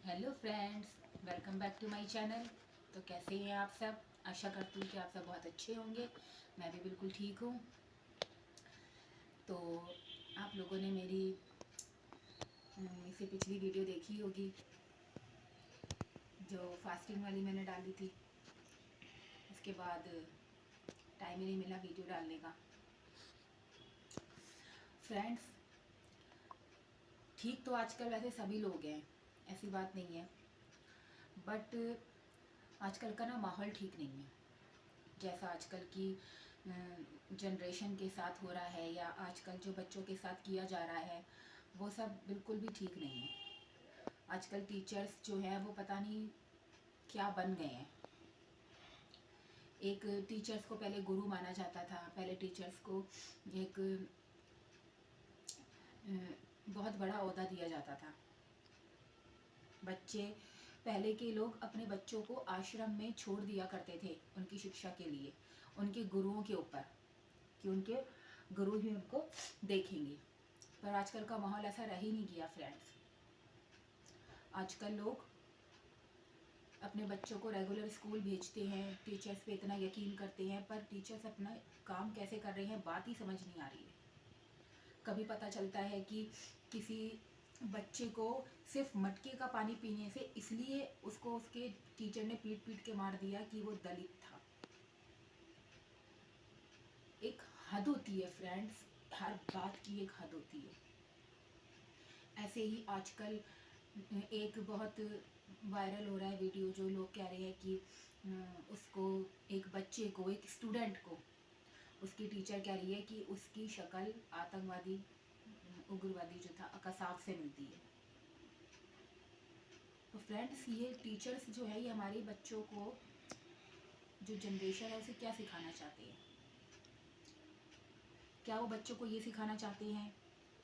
Hello friends, welcome back to my channel. तो कैसे हैं आप सब? आशा करती हूँ कि आप सब बहुत अच्छे होंगे। मैं भी बिल्कुल ठीक हूँ। तो आप लोगों ने मेरी इससे पिछली वीडियो देखी होगी जो फास्टिंग वाली मैंने डाली थी। उसके बाद टाइम ही नहीं मिला वीडियो डालने का। फ्रेंड्स, ठीक तो आजकल वैसे सभी लोग हैं, ऐसी बात नहीं है, बट आजकल का ना माहौल ठीक नहीं है। जैसा आजकल की जनरेशन के साथ हो रहा है या आजकल जो बच्चों के साथ किया जा रहा है, वो सब बिल्कुल भी ठीक नहीं है। आजकल टीचर्स जो है वो पता नहीं क्या बन गए हैं। एक टीचर्स को पहले गुरु माना जाता था, पहले टीचर्स को एक बहुत बड़ा ओहदा दिया जाता था। बच्चे पहले के लोग अपने बच्चों को आश्रम में छोड़ दिया करते थे उनकी शिक्षा के लिए, उनके गुरुओं के ऊपर, कि उनके गुरु ही उनको देखेंगे। पर आजकल का माहौल ऐसा रह ही नहीं गया फ्रेंड्स। आजकल लोग अपने बच्चों को रेगुलर स्कूल भेजते हैं, टीचर्स पे इतना यकीन करते हैं, पर टीचर्स अपना काम कैसे कर रहे हैं बात ही समझ नहीं आ रही है। कभी पता चलता है कि किसी बच्चे को सिर्फ मटके का पानी पीने से इसलिए उसको उसके टीचर ने पीट पीट के मार दिया कि वो दलित था। एक हद होती है फ्रेंड्स, हर बात की एक हद होती है। ऐसे ही आजकल एक बहुत वायरल हो रहा है वीडियो, जो लोग कह रहे हैं कि उसको, एक बच्चे को, एक स्टूडेंट को उसकी टीचर कह रही है कि उसकी शक्ल आतंकवादी, उग्रवादी जो था कसाब से मिलती है। तो फ्रेंड्स, ये टीचर्स जो है ये हमारे बच्चों को, जो जनरेशन है उसे क्या सिखाना चाहते हैं? क्या वो बच्चों को ये सिखाना चाहते हैं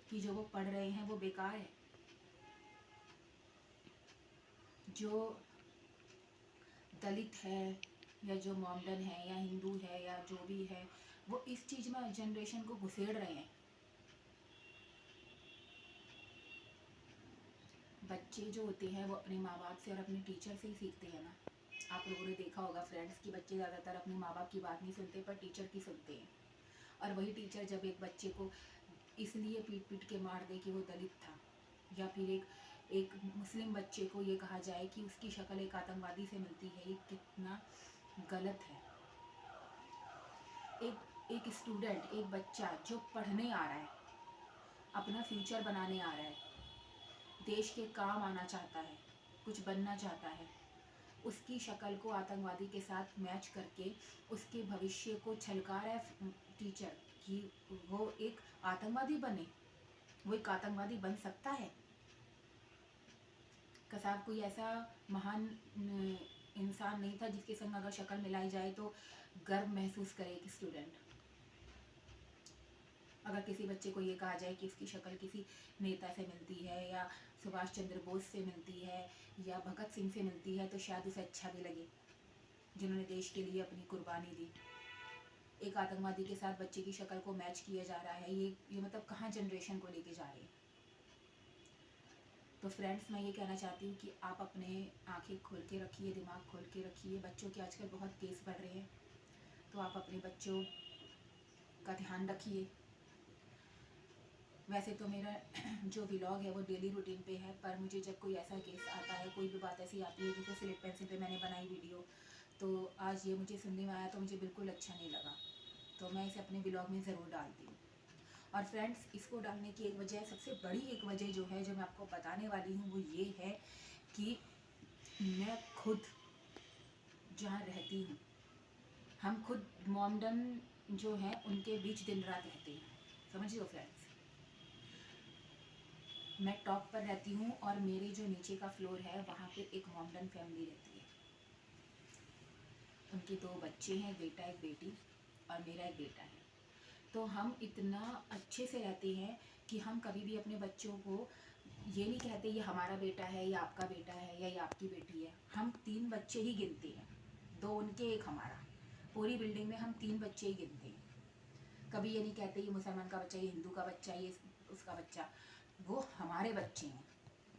कि जो वो पढ़ रहे हैं वो बेकार है? जो दलित है या जो मॉडर्न है या हिंदू है या जो भी है, वो इस चीज़ में जनरेशन को घुसेड़ रहे हैं। बच्चे जो होते हैं वो अपने माँ बाप से और अपने टीचर से ही सीखते हैं ना। आप लोगों ने देखा होगा फ्रेंड्स कि बच्चे ज़्यादातर अपने माँ बाप की बात नहीं सुनते पर टीचर की सुनते हैं। और वही टीचर जब एक बच्चे को इसलिए पीट पीट के मार दे कि वो दलित था, या फिर एक मुस्लिम बच्चे को ये कहा जाए कि उसकी शक्ल एक आतंकवादी से मिलती है, ये कितना गलत है। एक स्टूडेंट, एक बच्चा जो पढ़ने आ रहा है, अपना फ्यूचर बनाने आ रहा है, देश के काम आना चाहता है, कुछ बनना चाहता है, उसकी शक्ल को आतंकवादी के साथ मैच करके उसके भविष्य को छलका रहा है टीचर कि वो एक आतंकवादी बने। वो एक आतंकवादी बन सकता है? कसाब कोई ऐसा महान इंसान नहीं था जिसके संग अगर शक्ल मिलाई जाए तो गर्व महसूस करे एक स्टूडेंट। अगर किसी बच्चे को ये कहा जाए कि उसकी शक्ल किसी नेता से मिलती है या सुभाष चंद्र बोस से मिलती है या भगत सिंह से मिलती है, तो शायद उसे अच्छा भी लगे, जिन्होंने देश के लिए अपनी कुर्बानी दी। एक आतंकवादी के साथ बच्चे की शक्ल को मैच किया जा रहा है, ये मतलब कहाँ जनरेशन को लेके जा रहे हैं? तो फ्रेंड्स, मैं ये कहना चाहती हूँ कि आप अपने आंखें खोल के रखिए, दिमाग खोल के रखिए। बच्चों के आजकल बहुत केस बढ़ रहे हैं, तो आप अपने बच्चों का ध्यान रखिए। वैसे तो मेरा जो व्लॉग है वो डेली रूटीन पे है, पर मुझे जब कोई ऐसा केस आता है, कोई भी बात ऐसी आती है, जैसे स्लेट पेंसिल पे मैंने बनाई वीडियो, तो आज ये मुझे सुनने में आया तो मुझे बिल्कुल अच्छा नहीं लगा, तो मैं इसे अपने व्लॉग में ज़रूर डालती हूँ। और फ्रेंड्स, इसको डालने की एक वजह, सबसे बड़ी एक वजह जो है, जो मैं आपको बताने वाली हूँ, वो ये है कि मैं खुद जहाँ रहती हूँ, हम खुद मॉमडन जो है उनके बीच दिन रात रहते हैं, समझ लो फ्रेंड्स। मैं टॉप पर रहती हूँ और मेरे जो नीचे का फ्लोर है वहाँ पे एक मॉमडन फैमिली रहती है। उनके 2 बच्चे हैं, एक बेटा एक बेटी, और मेरा एक बेटा है। तो हम इतना अच्छे से रहते हैं कि हम कभी भी अपने बच्चों को ये नहीं कहते ये हमारा बेटा है या आपका बेटा है या ये आपकी बेटी है। हम 3 बच्चे ही गिनते हैं, 2 उनके, 1 हमारा। पूरी बिल्डिंग में हम 3 बच्चे ही गिनते हैं। कभी ये नहीं कहते ये मुसलमान का बच्चा, ये हिंदू का बच्चा, ये उसका बच्चा। वो हमारे बच्चे हैं।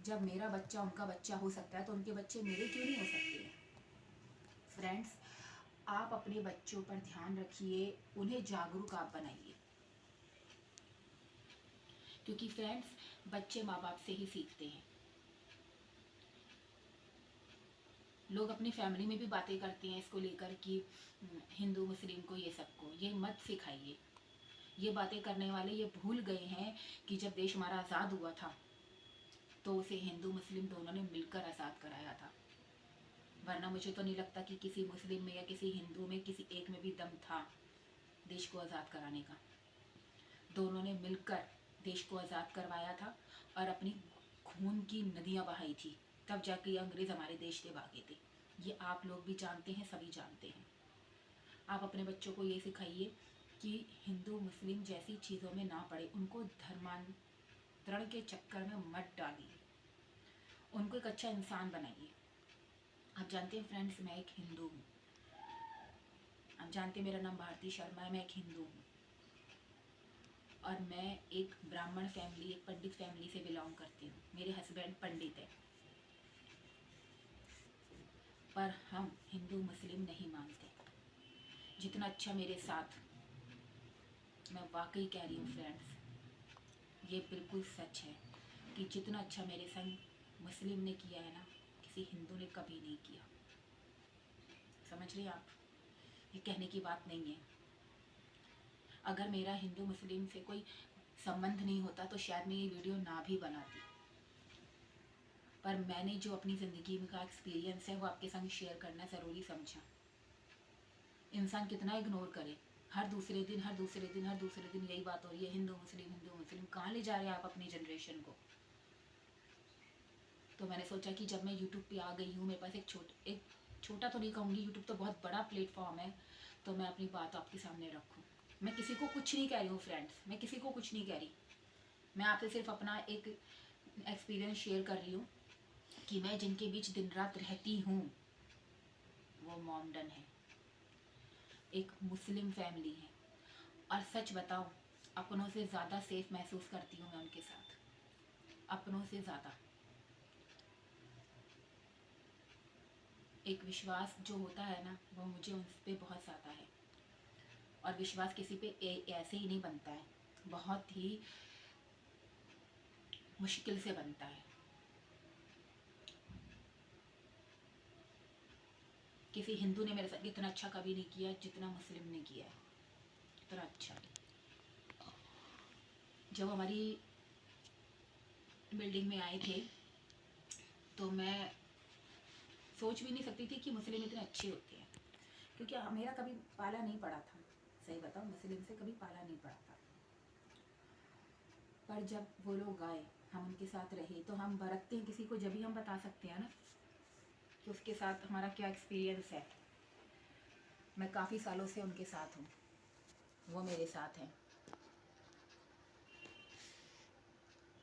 जब मेरा बच्चा उनका बच्चा हो सकता है तो उनके बच्चे मेरे क्यों नहीं हो सकते हैं। फ्रेंड्स, आप अपने बच्चों पर ध्यान रखिए, उन्हें जागरूक आप बनाइए, क्योंकि फ्रेंड्स बच्चे माँ बाप से ही सीखते हैं। लोग अपनी फैमिली में भी बातें करते हैं इसको लेकर कि हिंदू मुस्लिम को ये सबको ये मत सिखाइए। ये बातें करने वाले ये भूल गए हैं कि जब देश हमारा आज़ाद हुआ था तो उसे हिंदू मुस्लिम दोनों ने मिलकर आज़ाद कराया था। वरना मुझे तो नहीं लगता कि किसी मुस्लिम में या किसी हिंदू में किसी एक में भी दम था देश को आज़ाद कराने का। दोनों ने मिलकर देश को आज़ाद करवाया था और अपनी खून की नदियाँ बहाई थी, तब जाके ये अंग्रेज़ हमारे देश से भागे थे। ये आप लोग भी जानते हैं, सभी जानते हैं। आप अपने बच्चों को ये सिखाइए कि हिंदू मुस्लिम जैसी चीज़ों में ना पड़े, उनको धर्मांतरण के चक्कर में मत डालिए, उनको एक अच्छा इंसान बनाइए। आप जानते हैं फ्रेंड्स, मैं एक हिंदू हूँ। आप जानते हैं मेरा नाम भारती शर्मा है, मैं एक हिंदू हूँ और मैं एक ब्राह्मण फैमिली, एक पंडित फैमिली से बिलोंग करती हूँ। मेरे हस्बैंड पंडित है, पर हम हिंदू मुस्लिम नहीं मानते। जितना अच्छा मेरे साथ, मैं वाकई कह रही हूँ फ्रेंड्स, ये बिल्कुल सच है कि जितना अच्छा मेरे संग मुस्लिम ने किया है ना, किसी हिंदू ने कभी नहीं किया। समझ रहे आप, ये कहने की बात नहीं है। अगर मेरा हिंदू मुस्लिम से कोई संबंध नहीं होता तो शायद मैं ये वीडियो ना भी बनाती, पर मैंने जो अपनी ज़िंदगी में का एक्सपीरियंस है वो आपके संग शेयर करना ज़रूरी समझा। इंसान कितना इग्नोर करे, हर दूसरे दिन यही बात हो रही है, हिंदू मुस्लिम। कहाँ ले जा रहे हैं आप अपनी जनरेशन को। तो मैंने सोचा कि जब मैं यूट्यूब पे आ गई हूँ, मेरे पास एक छोटा तो नहीं कहूँगी, यूट्यूब तो बहुत बड़ा प्लेटफॉर्म है, तो मैं अपनी बात आपके सामने रखूँ। मैं किसी को कुछ नहीं कह रही हूँ फ्रेंड्स, मैं किसी को कुछ नहीं कह रही। मैं आपसे सिर्फ अपना एक एक्सपीरियंस शेयर कर रही हूँ कि मैं जिनके बीच दिन रात रहती हूँ वो मोमडन है, एक मुस्लिम फैमिली है, और सच बताओ अपनों से ज़्यादा सेफ महसूस करती हूँ मैं उनके साथ, अपनों से ज़्यादा। एक विश्वास जो होता है ना, वो मुझे उन पर बहुत ज़्यादा है। और विश्वास किसी पे ऐसे ही नहीं बनता है, बहुत ही मुश्किल से बनता है। किसी हिंदू ने मेरे साथ इतना अच्छा कभी नहीं किया जितना मुस्लिम ने किया है, इतना अच्छा। जब हमारी बिल्डिंग में आए थे तो मैं सोच भी नहीं सकती थी कि मुस्लिम इतने अच्छे होते हैं, क्योंकि मेरा कभी पाला नहीं पड़ा था, सही बताओ मुस्लिम से कभी पाला नहीं पड़ा था। पर जब वो लोग आए, हम उनके साथ रहे, तो हम बरतते हैं किसी को जब भी हम बता सकते हैं ना कि उसके साथ हमारा क्या एक्सपीरियंस है। मैं काफ़ी सालों से उनके साथ हूँ, वो मेरे साथ हैं।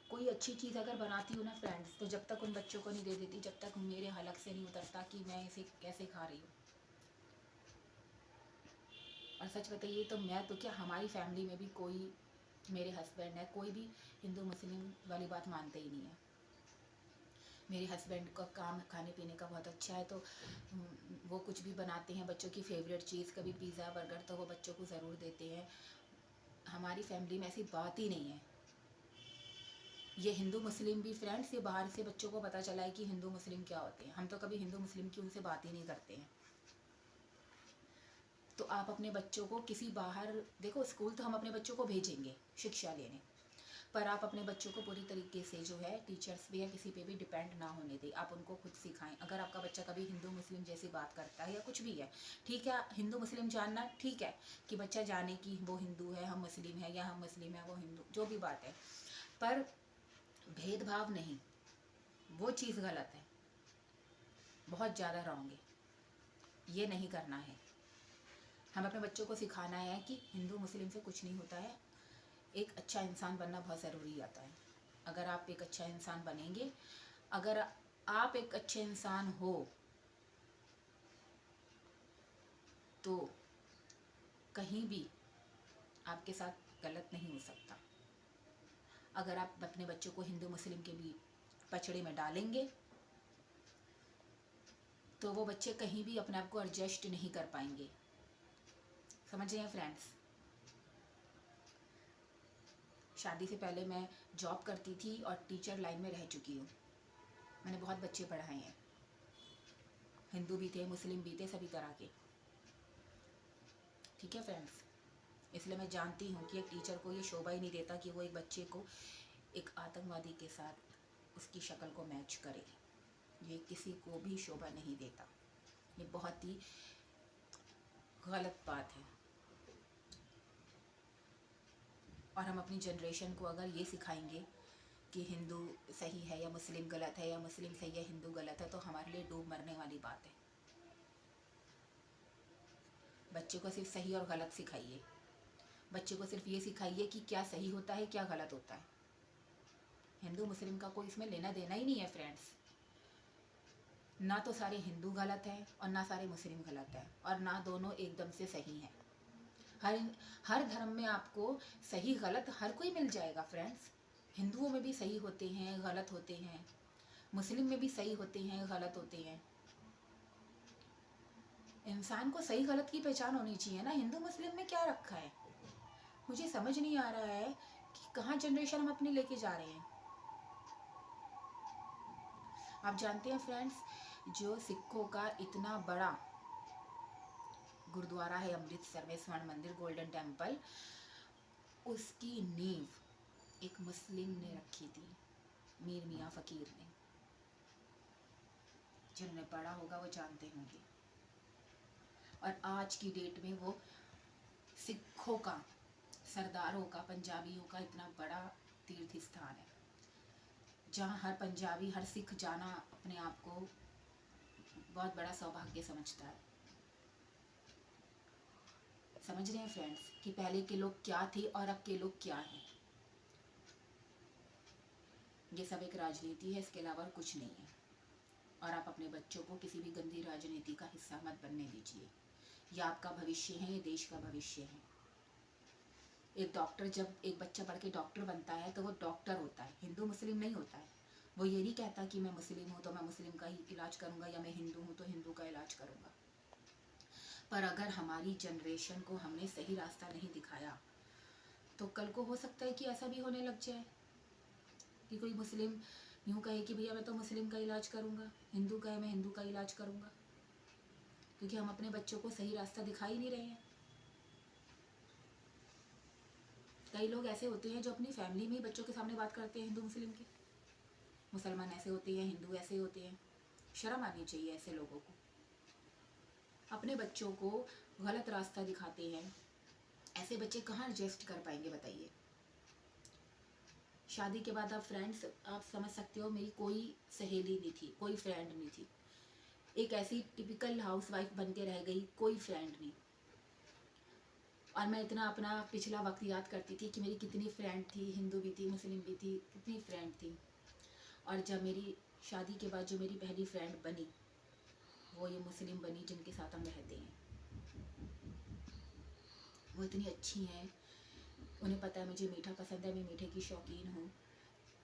कोई अच्छी चीज़ अगर बनाती हूँ ना फ्रेंड्स, तो जब तक उन बच्चों को नहीं दे देती, जब तक मेरे हलक से नहीं उतरता कि मैं इसे कैसे खा रही हूँ। और सच बताइए तो मैं तो क्या, हमारी फैमिली में भी कोई, मेरे हस्बैंड है, कोई भी हिंदू मुस्लिम वाली बात मानते ही नहीं है। मेरे हस्बैंड का काम खाने पीने का बहुत अच्छा है, तो वो कुछ भी बनाते हैं, बच्चों की फेवरेट चीज़, कभी पिज़्ज़ा बर्गर, तो वो बच्चों को ज़रूर देते हैं। हमारी फैमिली में ऐसी बात ही नहीं है। ये हिंदू मुस्लिम भी फ्रेंड्स, ये बाहर से बच्चों को पता चला है कि हिंदू मुस्लिम क्या होते हैं। हम तो कभी हिंदू मुस्लिम की उनसे बात ही नहीं करते हैं। तो आप अपने बच्चों को किसी बाहर, देखो स्कूल तो हम अपने बच्चों को भेजेंगे शिक्षा लेने, पर आप अपने बच्चों को पूरी तरीके से जो है टीचर्स पे या किसी पे भी डिपेंड ना होने दें। आप उनको खुद सिखाएं। अगर आपका बच्चा कभी हिंदू मुस्लिम जैसी बात करता है या कुछ भी है, ठीक है, हिंदू मुस्लिम जानना ठीक है कि बच्चा जाने कि वो हिंदू है हम मुस्लिम है, या हम मुस्लिम है वो हिंदू, जो भी बात है, पर भेदभाव नहीं, वो चीज़ गलत है, बहुत ज़्यादा रॉन्ग है, ये नहीं करना है। हम अपने बच्चों को सिखाना है कि हिंदू मुस्लिम से कुछ नहीं होता है, एक अच्छा इंसान बनना बहुत ज़रूरी आता है। अगर आप एक अच्छा इंसान बनेंगे, अगर आप एक अच्छे इंसान हो तो कहीं भी आपके साथ गलत नहीं हो सकता। अगर आप अपने बच्चों को हिंदू मुस्लिम के भी पचड़े में डालेंगे तो वो बच्चे कहीं भी अपने आप को एडजस्ट नहीं कर पाएंगे। समझ रहे हैं फ्रेंड्स? शादी से पहले मैं जॉब करती थी और टीचर लाइन में रह चुकी हूँ। मैंने बहुत बच्चे पढ़ाए हैं, हिंदू भी थे, मुस्लिम भी थे, सभी तरह के। ठीक है फ्रेंड्स, इसलिए मैं जानती हूँ कि एक टीचर को ये शोभा ही नहीं देता कि वो एक बच्चे को एक आतंकवादी के साथ उसकी शक्ल को मैच करे। ये किसी को भी शोभा नहीं देता। ये बहुत ही गलत बात है। और हम अपनी जनरेशन को अगर ये सिखाएंगे कि हिंदू सही है या मुस्लिम गलत है, या मुस्लिम सही है हिंदू गलत है, तो हमारे लिए डूब मरने वाली बात है। बच्चे को सिर्फ सही और गलत सिखाइए। बच्चे को सिर्फ ये सिखाइए कि क्या सही होता है, क्या गलत होता है। हिंदू मुस्लिम का कोई इसमें लेना देना ही नहीं है फ्रेंड्स। ना तो सारे हिंदू गलत हैं और ना सारे मुस्लिम गलत हैं, और ना दोनों एकदम से सही हैं। हर धर्म में आपको सही गलत हर कोई मिल जाएगा फ्रेंड्स। हिंदुओं में भी सही होते हैं, गलत होते हैं, मुस्लिम में भी सही होते हैं, गलत होते हैं। इंसान को सही गलत की पहचान होनी चाहिए ना। हिंदू मुस्लिम में क्या रखा है? मुझे समझ नहीं आ रहा है कि कहाँ जनरेशन हम अपनी लेके जा रहे हैं। आप जानते हैं फ्रेंड्स, जो सिखों का इतना बड़ा गुरुद्वारा है अमृतसर में, स्वर्ण मंदिर गोल्डन टेम्पल, उसकी नींव एक मुस्लिम ने रखी थी, मीर मियाँ फ़कीर ने। जिन्होंने पढ़ा होगा वो जानते होंगे। और आज की डेट में वो सिखों का, सरदारों का, पंजाबियों का इतना बड़ा तीर्थ स्थान है, जहाँ हर पंजाबी, हर सिख जाना अपने आप को बहुत बड़ा सौभाग्य समझता है। समझ रहे हैं फ्रेंड्स कि पहले के लोग क्या थे और अब के लोग क्या हैं? ये सब एक राजनीति है, इसके अलावा कुछ नहीं है। और आप अपने बच्चों को किसी भी गंदी राजनीति का हिस्सा मत बनने दीजिए। ये आपका भविष्य है, ये देश का भविष्य है। एक डॉक्टर, जब एक बच्चा पढ़ के डॉक्टर बनता है तो वो डॉक्टर होता है, हिंदू मुस्लिम नहीं होता है। वो ये नहीं कहता कि मैं मुस्लिम हूँ तो मैं मुस्लिम का ही इलाज करूँगा, या मैं हिंदू हूँ तो हिंदू का इलाज करूँगा। पर अगर हमारी जनरेशन को हमने सही रास्ता नहीं दिखाया तो कल को हो सकता है कि ऐसा भी होने लग जाए कि कोई मुस्लिम यूँ कहे कि भैया मैं तो मुस्लिम का इलाज करूँगा, हिंदू कहे मैं हिंदू का इलाज करूँगा, क्योंकि हम अपने बच्चों को सही रास्ता दिखा ही नहीं रहे हैं। कई लोग ऐसे होते हैं जो अपनी फैमिली में ही बच्चों के सामने बात करते हैं हिंदू मुस्लिम की। मुसलमान ऐसे होते हैं, हिंदू ऐसे होते हैं। शर्म आनी चाहिए ऐसे लोगों को। अपने बच्चों को गलत रास्ता दिखाते हैं। ऐसे बच्चे कहाँ एडजस्ट कर पाएंगे बताइए? शादी के बाद आप फ्रेंड्स, आप समझ सकते हो, मेरी कोई सहेली नहीं थी, कोई फ्रेंड नहीं थी। एक ऐसी टिपिकल हाउसवाइफ बन के रह गई, कोई फ्रेंड नहीं। और मैं इतना अपना पिछला वक्त याद करती थी कि मेरी कितनी फ्रेंड थी, हिंदू भी थी, मुस्लिम भी थी, कितनी फ्रेंड थी। और जब मेरी शादी के बाद जो मेरी पहली फ्रेंड बनी वो ये मुस्लिम बनी, जिनके साथ हम रहते हैं। वो इतनी अच्छी हैं, उन्हें पता है मुझे मीठा पसंद है, मैं मीठे की शौकीन हूँ,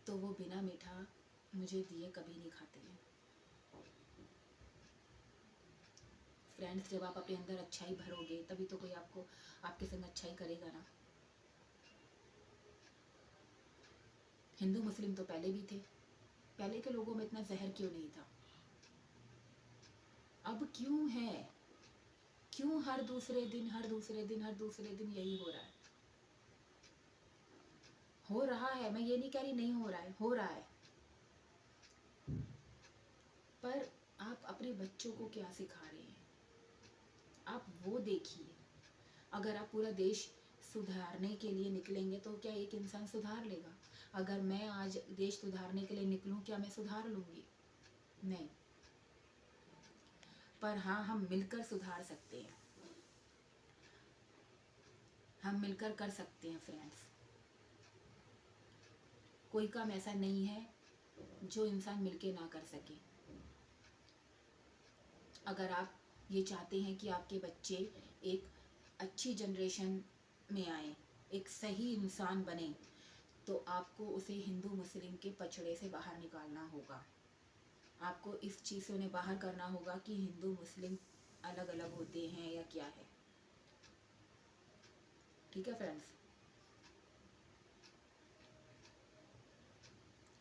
तो वो बिना मीठा मुझे दिए कभी नहीं खाते हैं। फ्रेंड्स, जब आप अपने अंदर अच्छाई भरोगे तभी तो कोई आपको आपके संग अच्छाई करेगा ना। हिंदू मुस्लिम तो पहले भी थे, पहले के लोगों में इतना जहर क्यों नहीं था? अब क्यों है? क्यों हर दूसरे दिन यही हो रहा है? हो रहा है, मैं ये नहीं कह रही नहीं हो रहा है, हो रहा है। पर आप अपने बच्चों को क्या सिखा रहे हैं? आप वो देखिए। अगर आप पूरा देश सुधारने के लिए निकलेंगे तो क्या एक इंसान सुधार लेगा? अगर मैं आज देश सुधारने के लिए निकलूं, क्या मैं सुधार लूँगी? नहीं। पर हाँ, हम मिलकर सुधार सकते हैं, हम मिलकर कर सकते हैं फ्रेंड्स। कोई काम ऐसा नहीं है जो इंसान मिलके ना कर सके। अगर आप ये चाहते हैं कि आपके बच्चे एक अच्छी जनरेशन में आए, एक सही इंसान बने, तो आपको उसे हिंदू मुस्लिम के पचड़े से बाहर निकालना होगा। आपको इस चीज़ से उन्हें बाहर करना होगा कि हिंदू मुस्लिम अलग अलग होते हैं या क्या है। ठीक है फ्रेंड्स,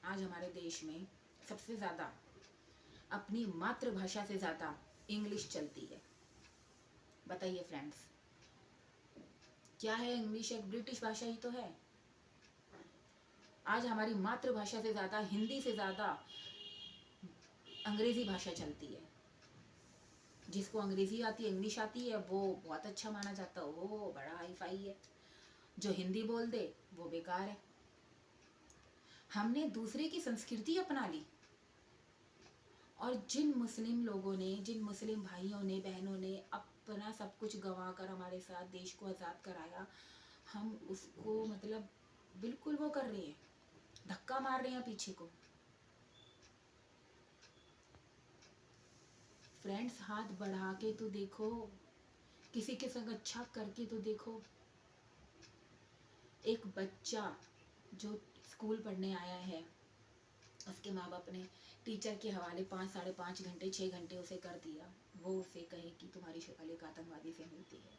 आज हमारे देश में सबसे ज़्यादा अपनी मातृभाषा से ज़्यादा इंग्लिश चलती है। बताइए फ्रेंड्स, क्या है इंग्लिश? एक ब्रिटिश भाषा ही तो है। आज हमारी मातृभाषा से ज़्यादा, हिंदी से ज़्यादा अंग्रेज़ी भाषा चलती है। जिसको अंग्रेज़ी आती है, इंग्लिश आती है, वो बहुत अच्छा माना जाता है, वो बड़ा हाई फाई है। जो हिंदी बोल दे वो बेकार है। हमने दूसरे की संस्कृति अपना ली, और जिन मुस्लिम लोगों ने, जिन मुस्लिम भाइयों ने, बहनों ने अपना सब कुछ गंवा कर हमारे साथ देश को आज़ाद कराया, हम उसको मतलब बिल्कुल वो कर रहे हैं, धक्का मार रहे हैं पीछे को। फ्रेंड्स, हाथ बढ़ा के तो देखो, किसी के संग अच्छा करके तो देखो। एक बच्चा जो स्कूल पढ़ने आया है, उसके माँ बाप ने टीचर के हवाले 5 साढ़े 5 घंटे 6 घंटे उसे कर दिया, वो उसे कहे कि तुम्हारी शक्ल एक आतंकवादी से मिलती है।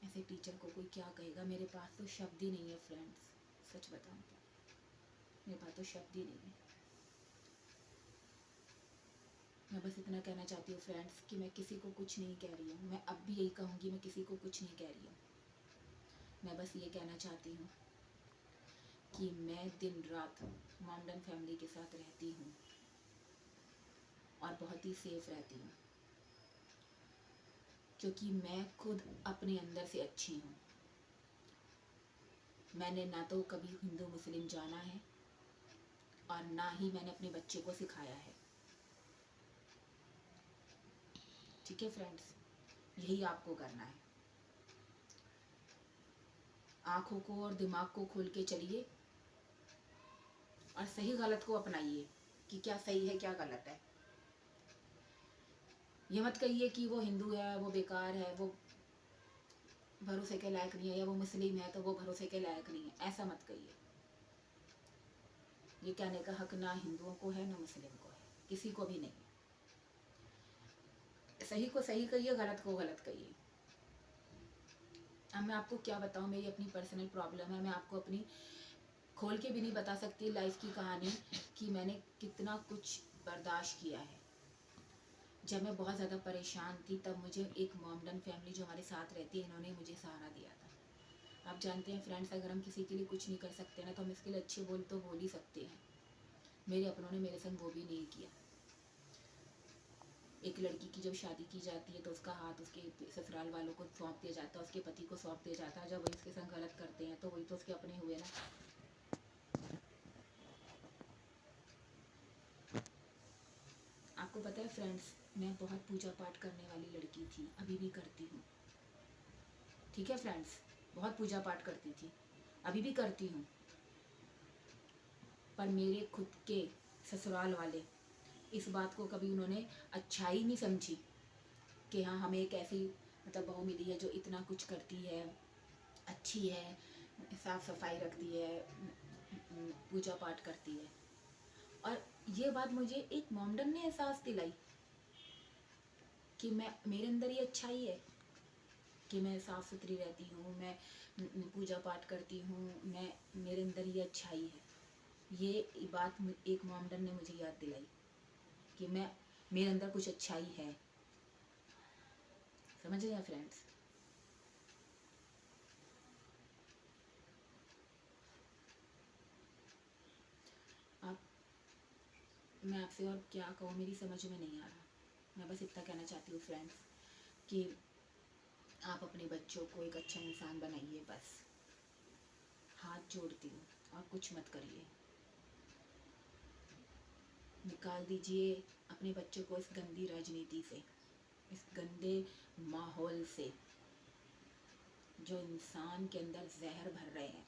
ऐसे टीचर को कोई क्या कहेगा? मेरे पास तो शब्द ही नहीं है फ्रेंड्स, सच बताऊं तो मेरे पास तो शब्द ही नहीं है। मैं बस इतना कहना चाहती हूँ फ्रेंड्स कि मैं किसी को कुछ नहीं कह रही हूँ। मैं अब भी यही कहूँगी, मैं किसी को कुछ नहीं कह रही हूँ। मैं बस ये कहना चाहती हूँ कि मैं दिन रात मॉमडन फैमिली के साथ रहती हूँ और बहुत ही सेफ रहती हूँ, क्योंकि मैं खुद अपने अंदर से अच्छी हूँ। मैंने ना तो कभी हिंदू मुस्लिम जाना है और ना ही मैंने अपने बच्चे को सिखाया है। ठीक है फ्रेंड्स, यही आपको करना है। आँखों को और दिमाग को खोल के चलिए और सही गलत को अपनाइए कि क्या सही है क्या गलत है। ये मत कहिए कि वो हिंदू है वो बेकार है, वो भरोसे के लायक नहीं है, या वो मुस्लिम है तो वो भरोसे के लायक नहीं है। ऐसा मत कहिए। ये कहने का हक ना हिंदुओं को है ना मुस्लिम को है, किसी को भी नहीं। सही को सही कहिए, गलत को गलत कहिए। अब मैं आपको क्या बताऊँ, मेरी अपनी पर्सनल प्रॉब्लम है। मैं आपको अपनी खोल के भी नहीं बता सकती लाइफ की कहानी कि मैंने कितना कुछ बर्दाश्त किया है। जब मैं बहुत ज़्यादा परेशान थी तब मुझे एक मॉमडन फैमिली जो हमारे साथ रहती है, इन्होंने मुझे सहारा दिया था। आप जानते हैं फ्रेंड्स, अगर हम किसी के लिए कुछ नहीं कर सकते ना, तो हम इसके लिए अच्छे बोल तो बोल ही सकते हैं। मेरे अपनों ने मेरे संग वो भी नहीं किया। एक लड़की की जब शादी की जाती है तो उसका हाथ उसके ससुराल वालों को सौंप दिया जाता है, उसके पति को सौंप दिया जाता है। जब वही उसके संग गलत करते हैं तो वही तो उसके अपने हुए ना। आपको पता है फ्रेंड्स, मैं बहुत पूजा पाठ करने वाली लड़की थी, अभी भी करती हूँ। ठीक है फ्रेंड्स, बहुत पूजा पाठ करती थी, अभी भी करती हूँ। पर मेरे खुद के ससुराल वाले इस बात को कभी उन्होंने अच्छाई नहीं समझी कि हाँ, हमें एक ऐसी मतलब बहू मिली है जो इतना कुछ करती है, अच्छी है, साफ सफाई रखती है, पूजा पाठ करती है। और ये बात मुझे एक मॉमडन ने एहसास दिलाई कि मैं, मेरे अंदर ये अच्छाई है कि मैं साफ़ सुथरी रहती हूँ, मैं पूजा पाठ करती हूँ, मैं, मेरे अंदर ये अच्छाई है। ये बात एक मॉमडन ने मुझे याद दिलाई कि मैं, मेरे अंदर कुछ अच्छाई है। समझ रहे हैं फ्रेंड्स? आप, मैं आपसे और क्या कहूँ, मेरी समझ में नहीं आ रहा। मैं बस इतना कहना चाहती हूँ फ्रेंड्स कि आप अपने बच्चों को एक अच्छा इंसान बनाइए, बस हाथ जोड़ती हूँ, और कुछ मत करिए। निकाल दीजिए अपने बच्चों को इस गंदी राजनीति से, इस गंदे माहौल से जो इंसान के अंदर जहर भर रहे हैं।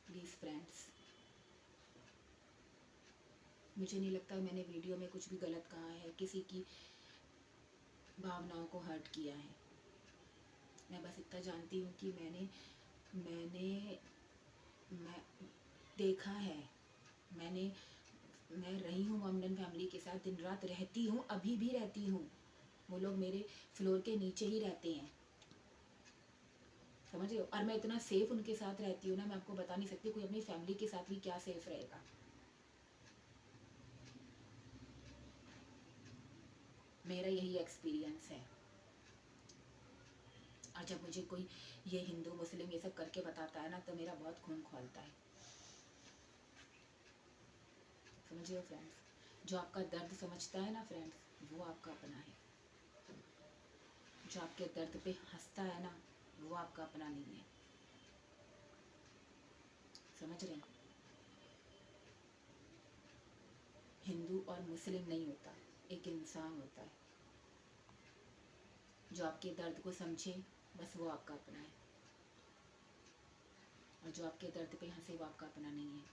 प्लीज़ फ्रेंड्स, मुझे नहीं लगता मैंने वीडियो में कुछ भी गलत कहा है, किसी की भावनाओं को हर्ट किया है। मैं बस इतना जानती हूँ कि मैंने मैंने मैं देखा है, मैं रही हूँ मोमडन फैमिली के साथ, दिन रात रहती हूँ, अभी भी रहती हूँ। वो लोग मेरे फ्लोर के नीचे ही रहते हैं, समझ रहे हो। और मैं इतना सेफ उनके साथ रहती हूँ ना, मैं आपको बता नहीं सकती। कोई अपनी फैमिली के साथ भी क्या सेफ रहेगा। मेरा यही एक्सपीरियंस है। और जब मुझे कोई ये हिंदू मुस्लिम ये सब करके बताता है ना, तो मेरा बहुत खून खौलता है, समझ रहे हो फ्रेंड्स। जो आपका दर्द समझता है ना फ्रेंड्स, वो आपका अपना है। जो आपके दर्द पे हंसता है ना, वो आपका अपना नहीं है, समझ रहे हैं। हिंदू और मुस्लिम नहीं होता, एक इंसान होता है। जो आपके दर्द को समझे, बस वो आपका अपना है। और जो आपके दर्द पे हंसे, वो आपका अपना नहीं है।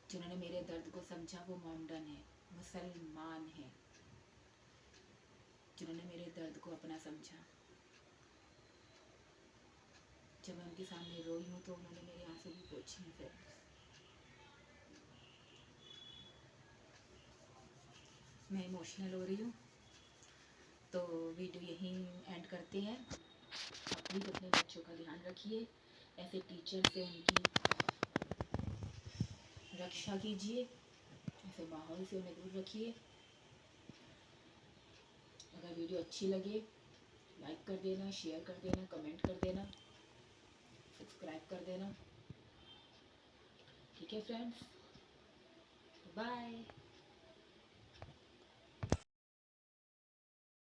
जिन्होंने मेरे दर्द को समझा वो मोमडन है, मुसलमान है। जिन्होंने मेरे दर्द को अपना समझा, जब मैं उनके सामने रोई हूँ तो उन्होंने मेरे आंसू भी पोंछे हैं। फिर मैं इमोशनल हो रही हूँ, तो वीडियो यहीं एंड करते हैं। आप प्लीज़ अपने बच्चों का ध्यान रखिए, ऐसे टीचर से उनकी रक्षा कीजिए, ऐसे माहौल से उन्हें दूर रखिए। अगर वीडियो अच्छी लगे, लाइक कर देना, शेयर कर देना, कमेंट कर देना, सब्सक्राइब कर देना। ठीक है फ्रेंड्स, बाय।